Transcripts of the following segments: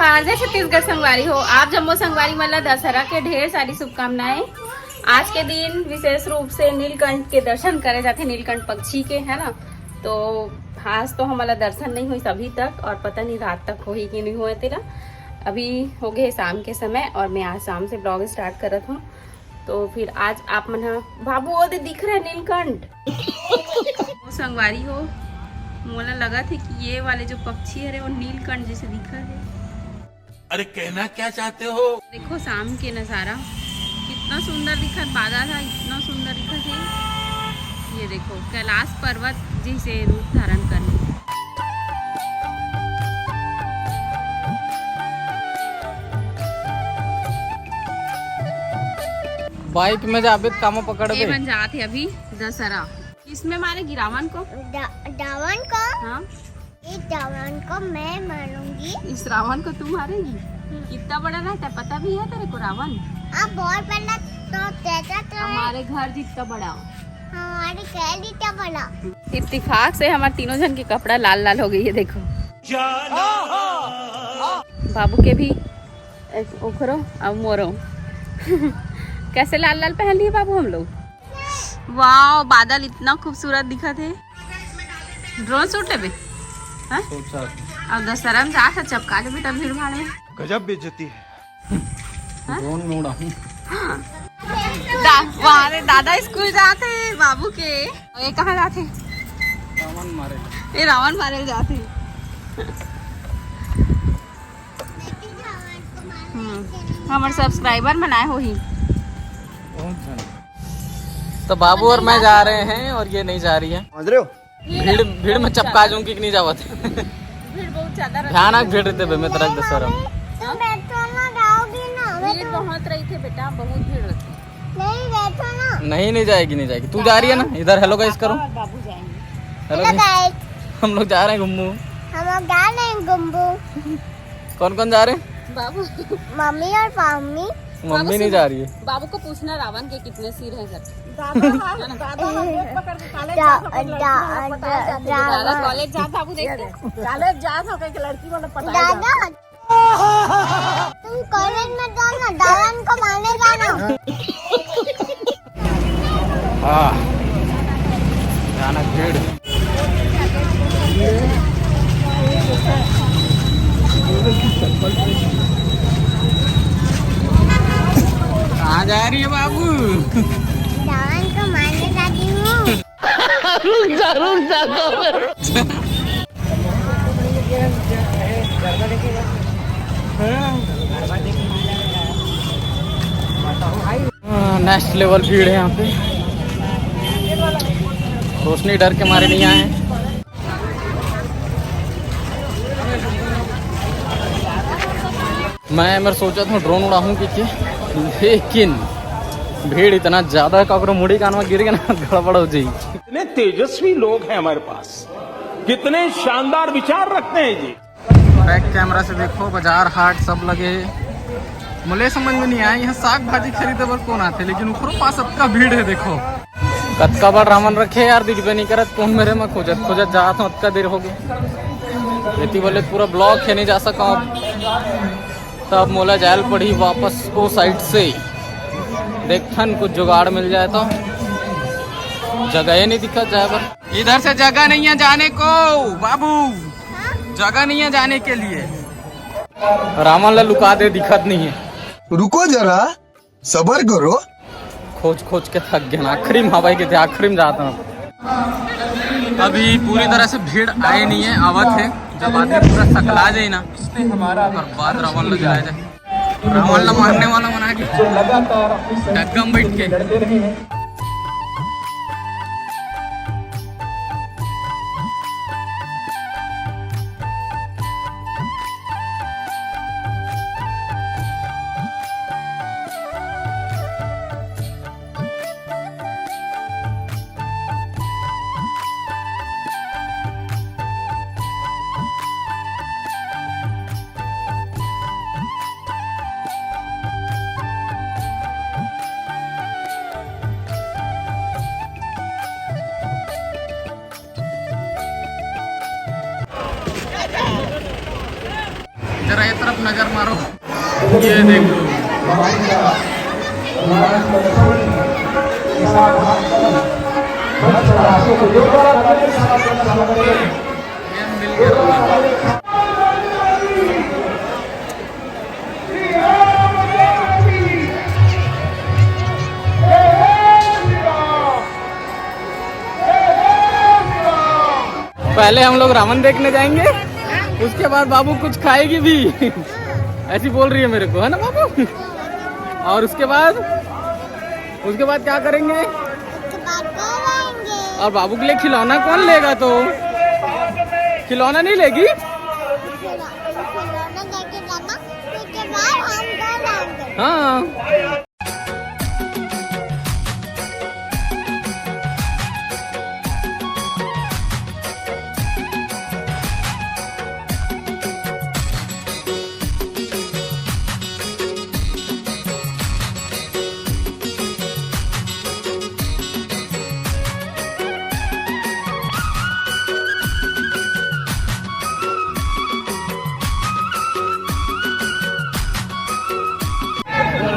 जोहार, जय छत्तीसगढ़ संगवारी हो। आप जम्मू संगवारी वाला दशहरा के ढेर सारी शुभकामनाएं। आज के दिन विशेष रूप से नीलकंठ के दर्शन करे जाते, नीलकंठ पक्षी के, है ना। तो आज तो हमारा दर्शन नहीं हुई अभी तक, और पता नहीं रात तक हो ही कि नहीं हुए तेरा। अभी हो गए शाम के समय, और मैं आज शाम से ब्लॉग स्टार्ट करत हूँ। तो फिर आज आप मन बाबू वो दिख रहे नीलकंठ संगवारी हो। मोला लगा थे कि ये वाले जो पक्षी है वो नीलकंठ जैसे दिखा है। अरे कहना क्या चाहते हो? देखो शाम के नजारा कितना सुंदर दिखा, बादल था इतना सुंदर दिखा थे। ये देखो कैलाश पर्वत जैसे रूप धारण करने। बाइक में जाबे काम पकड़ ये बन जाते अभी दशहरा। इसमें मारेगी रावण को? रावण को? हाँ, इस रावण को मैं मारूंगी। इस रावण को तू मारेगी? कितना बड़ा रहता है पता भी है तेरे को रावण? अब बहुत बड़ा तो तेजा तो है। हमारे घर जितना बड़ा, हमारे घर जितना बड़ा। इत्तेफाक से हमारे तीनों जन के कपड़ा लाल लाल हो गई है। देखो बाबू के भी ओखरो अब मोरो कैसे लाल लाल पहन लिए बाबू हम लोग। वाह, बादल इतना खूबसूरत दिखा थे। ड्रोन शूट लेबे अब दशहरा में जा चपका ले बेटा भीड़ भाड़ में। गजब बेइज्जती है। ड्रोन में उड़ाऊं। वहाँ रे दादा स्कूल जाते बाबू के। ये कहाँ जाते? रावण मारे। ये रावण मारे जाते। हमारे सब्सक्राइबर बनाए हो ही। तो बाबू और मैं जा रहे हैं और ये नहीं जा रही है। समझ रहे हो? भीड़ में चपका जाऊंगी कि नहीं जावत। भीड़ बहुत ज्यादा भयानक भीड़ रहते बे मैं तरह दशहरा में। तुम बैठो ना, जाओगी ना? भीड़ बहुत रही थे बेटा, बहुत भीड़ रहती। नहीं बैठो ना। नहीं जाएगी, नहीं जाएगी। तू जा रही है ना? इधर हेलो गाइस करो। बाबू जाएंगे। हेलो हेलो गाइस, गाइस, हम लोग जा रहे हैं घुम्मू। हम लोग जा रहे हैं गुम्बू। बाबू मम्मी और पामी। मम्मी नहीं जा रही है। बाबू को पूछना रावण के कितने सिर हैं सर। दादा कॉलेज जा बाबू देखते कॉलेज जा के लड़की वाला दादा तुम कॉलेज में जाओ ना, दालन को मारने जाना। हाँ, भयानक भीड़। कहाँ जा रही है बाबू? दालन को मारने जाती हूँ। नेक्स्ट लेवल भीड़ है यहाँ पे। रोशनी डर के मारे नहीं आए हैं। मैं सोचा था ड्रोन उड़ाऊं कि लेकिन भीड़ इतना ज्यादा है, मुड़ी कान में गिर गया ना गड़बड़ हो जाएगी। कितने तेजस्वी लोग हैं हमारे पास, कितने शानदार विचार रखते हैं जी। बैक कैमरा से देखो बाजार हाट सब लगे। मुझे समझ में नहीं आया यहाँ साग भाजी खरीदे पर कौन आते, लेकिन ऊपर पास सबका भीड़ है। देखो कतका बड़ रावण रखे यार, दिखबे नहीं करत। कौन मेरे में खोजत जात हूँ, अतका देर हो गई। इतनी बोले पूरा ब्लॉक है, नहीं जा सका। तब मोला जायल पड़ी वापस वो साइड से। देखथन कुछ जुगाड़ मिल जाए तो। जगह ही नहीं दिखा जाए पर। इधर से जगह नहीं है जाने को बाबू, जगह नहीं है जाने के लिए। रावण ला लुका दे, दिखत नहीं है। रुको जरा, सबर करो। खोज के थक गया। आखिरी में हवाई के थे, आखिरी में जाता हूँ। अभी पूरी तरह से भीड़ आए नहीं है, आवत है। जब आदमी पूरा सकला जाए ना, बाद रावण लग जाए। रावण ला मारने वाला बना के डग्गम बैठ के। नजर मारो, ये देखो ये मिल गया। पहले हम लोग रावण देखने जाएंगे, उसके बाद बाबू कुछ खाएगी भी ऐसी बोल रही है मेरे को, है ना बाबू? और उसके बाद क्या करेंगे? और बाबू के लिए खिलौना कौन लेगा? तो खिलौना नहीं लेगी? हाँ।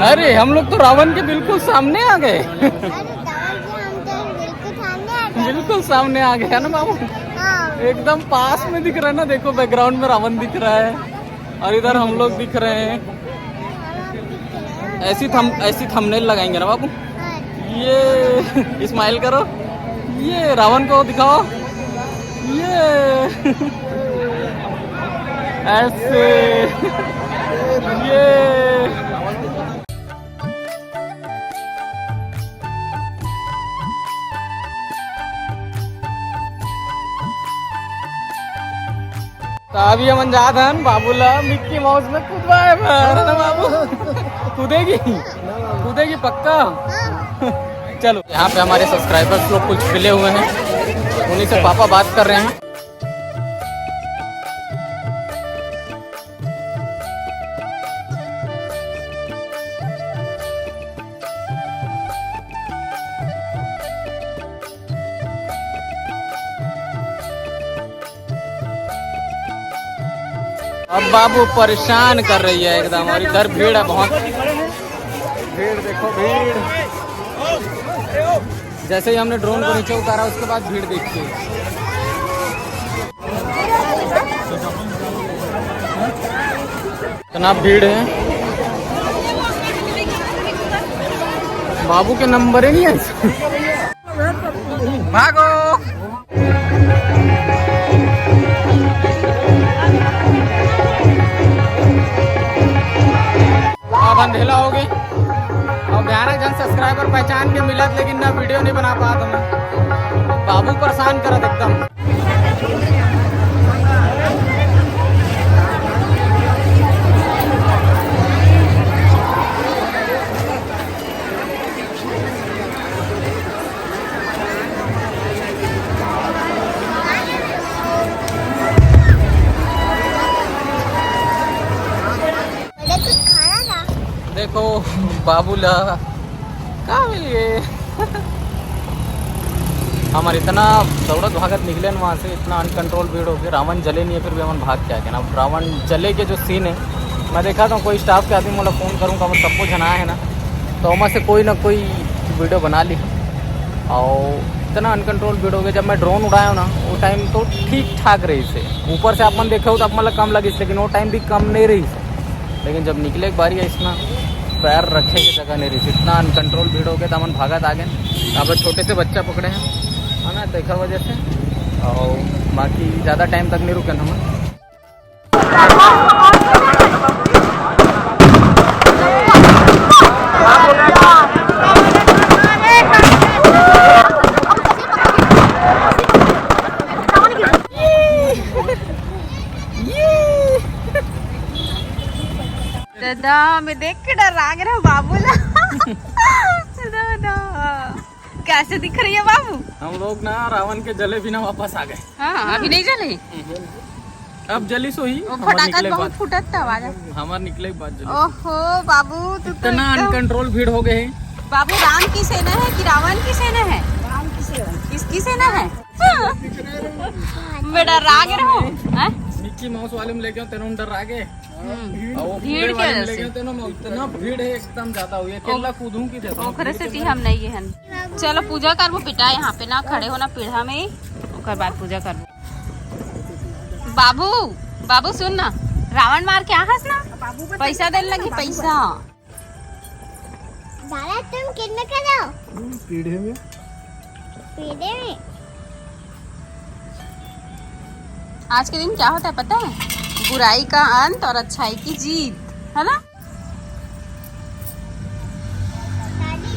अरे हम लोग तो रावण के बिल्कुल सामने आ गए बिल्कुल सामने आ गए, है ना बाबू? एकदम पास में दिख रहा है ना, देखो बैकग्राउंड में रावण दिख रहा है और इधर हम लोग दिख रहे हैं। ऐसी थंबनेल लगाएंगे ना बाबू? ये स्माइल करो, ये रावण को दिखाओ, ये ऐसे, ये तो अभी हम जात हन बाबूला मिक्की माउस में कूदवाए है ना बाबू? कूदेगी पक्का। चलो, यहाँ पे हमारे सब्सक्राइबर्स लोग कुछ मिले हुए हैं, उन्हीं से पापा बात कर रहे हैं। अब बाबू परेशान कर रही है एकदम, और इधर भीड़ है बहुत, भीड़ देखो भीड़। जैसे ही हमने ड्रोन को नीचे उतारा उसके बाद भीड़ देखी, इतना भीड़ है, बाबू के नंबर ही नहीं है। भागो। अब अंधेला हो गई और 11 जन सब्सक्राइबर पहचान के मिलत, लेकिन ना वीडियो नहीं बना पाता मैं। बाबू परेशान करत एकदम। देखो बाबूला कहाँ मिल गए हमारे, इतना दौड़त भागत निकले वहाँ से, इतना अनकंट्रोल भीड़ हो गई। रावण जले नहीं है फिर भी हम भाग के आ गए ना। रावण जले के जो सीन है मैं देखा था, कोई स्टाफ के आदमी मतलब फ़ोन करूँगा मैं सबको जना है ना, तो वहाँ से कोई ना कोई वीडियो बना ली। और इतना अनकंट्रोल भीड़ हो गया। जब मैं ड्रोन उड़ाया ना वो टाइम तो ठीक ठाक रही से, ऊपर से अपन देखे हो तो मतलब कम लगी, लेकिन वो टाइम भी कम नहीं रही से। लेकिन जब निकले एक बारी इसमें पैर रखे की जगह नहीं रही थी, इतना अनकंट्रोल भीड़ हो गया तो हम भागत आ गए। अब छोटे से बच्चा पकड़े हैं, है ना, देखा वजह से, और बाकी ज़्यादा टाइम तक नहीं रुके ना हम। दादा मैं देख के डर आ गया बाबूला। दादा कैसे दिख रही है बाबू? हम लोग ना रावण के जले बिना वापस आ गए। हाँ, अभी नहीं जले, अब जली सो ही फटाका बहुत फुटत था आवाज, हमारे निकले के बाद जली। ओहो बाबू तू तो इतना अनकंट्रोल भीड़ हो गए। बाबू राम की सेना है कि रावण की सेना है? किसकी सेना है? मैं डर आ गया हूँ। मिक्की माउस वाले में लेके तेनों डर आगे भीड़ के वजह से इतना भीड़ है एकदम ज्यादा हुई है केला कूदूं की देखो ओकरे से ती हम नहीं है। चलो पूजा करबो पिटा यहाँ पे ना खड़े होना पीढ़ा में ओकर बाद पूजा करबो। बाबू बाबू सुन ना रावण मार के आहस ना पैसा देने लगी पैसा। दादा तुम कितने का जाओ? पीढ़े में पीढ़े में आज के दिन क्या होता है पता है? बुराई का अंत और अच्छाई की जीत, है ना? दादी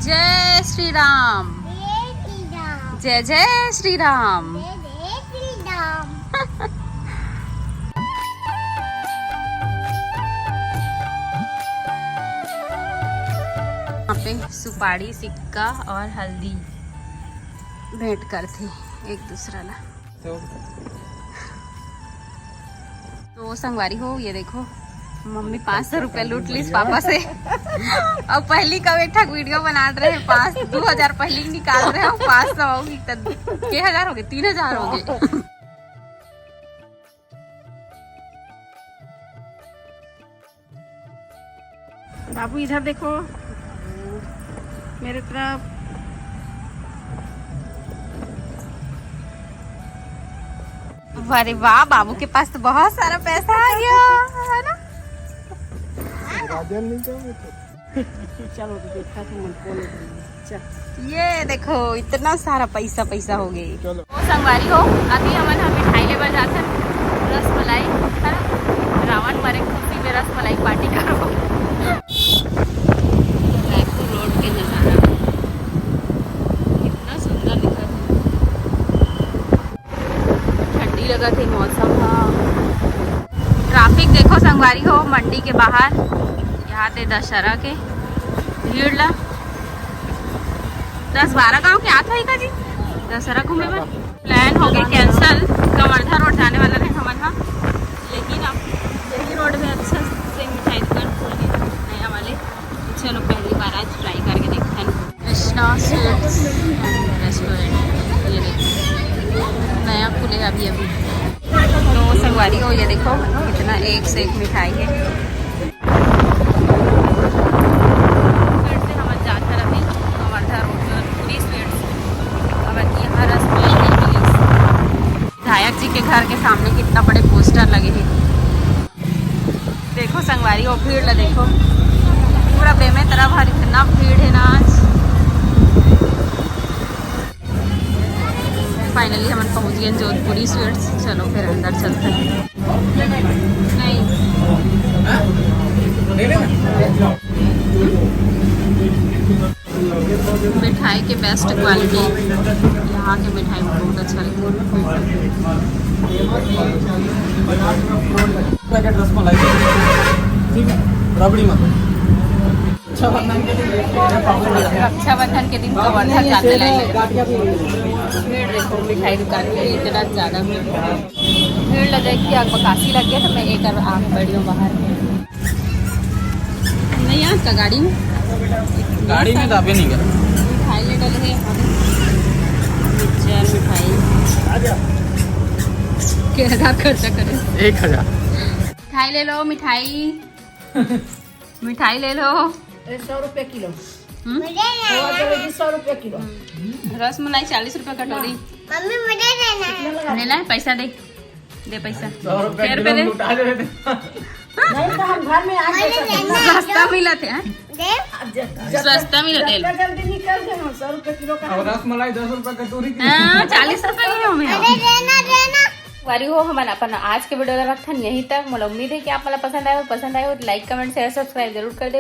जय श्री राम, जय श्री राम, जय जय श्री राम। जय श्री राम। यहाँ पे सुपारी सिक्का और हल्दी भेंट करते एक दूसरा ला। तो संगवारी हो ये देखो मम्मी 500 रुपए लूट ली पापा से और पहली का एक ठक वीडियो बना रहे हैं 2000 पहली निकाल रहे हो 500 होगी तब के हजार हो गए 3000 हो गए। बाबू इधर देखो मेरे तरफ। अरे वाह बाबू के पास तो बहुत सारा पैसा आ गया है ना। ये देखो इतना सारा पैसा पैसा हो गए। तो संगवारी हो अभी हमन हम मिठाई ले बजा था रसमलाई है ना। रावण मरे खुशी में रसमलाई पार्टी करो। रोड के नजारा कितना सुंदर दिखा ठंडी लगा थी मौसम। ट्रैफिक देखो संगवारी हो मंडी के बाहर यहाँ थे दशहरा के भीड़ ला 10-12 गांव के आता है का जी दशहरा घूमे में। प्लान हो गया कैंसिल कवर्धा रोड जाने वाला है हमारा लेकिन अब यही रोड में अच्छा से मिठाई दुकान खोल गए नया वाले। तो चलो पहली बार आज ट्राई करके देखते हैं। कृष्णा स्वीट्स एंड रेस्टोरेंट ये देखो नया खुले अभी अभी। तो संगवारी हो ये देखो कितना एक से एक मिठाई है। विधायक जी के घर के सामने कितना बड़े पोस्टर लगे हैं देखो संगवारी हो। भीड़ ला देखो पूरा बेमे तरह भर इतना भीड़ है ना आज। फाइनली हम पहुंच गए जोधपुरी स्वीट्स। चलो फिर अंदर चलते हैं। नहीं मिठाई के बेस्ट क्वालिटी यहाँ के मिठाई में बहुत अच्छा रक्षाबंधन के दिन कवर्धा जाते लगे। भीड़ देखो मिठाई दुकान में इतना ज़्यादा भीड़ लग जाएगी। आग बकासी लग गया तो मैं एक आग बढ़ी हूँ बाहर नहीं यहाँ का गाड़ी में दाबे नहीं गया मिठाई ले डले हैं मिठाई क्या खर्चा करे 1000 मिठाई ले लो मिठाई मिठाई ले लो 100 रुपए किलो। मुझे लेना 100 रुपए किलो। रसमलाई 40 रुपए कटोरी। मम्मी मुझे लेना है। लेना है पैसा दे पैसा 100 रुपए ₹1 किलो ले लुटा देते। नहीं तो हम घर में आ मुझे लेना है। सस्ता मिला थे दे सस्ता मिला थे। जल्दी निकल गए हम 100 रुपए किलो का। और रसमलाई 10 रुपए कटोरी की। 40 रुपए की हमें अरे लेना वारी हो हमारा अपन आज के वीडियो रखन यहीं तक। मुझे उम्मीद है कि आप मला पसंद आए हो लाइक कमेंट शेयर सब्सक्राइब जरूर कर दे।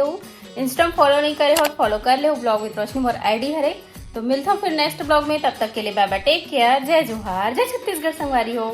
इंस्टाग्राम फॉलो नहीं करे हो फॉलो कर ले blog with Roshni more idea here. तो मिलता हूँ फिर नेक्स्ट ब्लॉग में। तब तक के लिए बाय बाय टेक केयर। जय जोहार जय छत्तीसगढ़ संगवारी हो।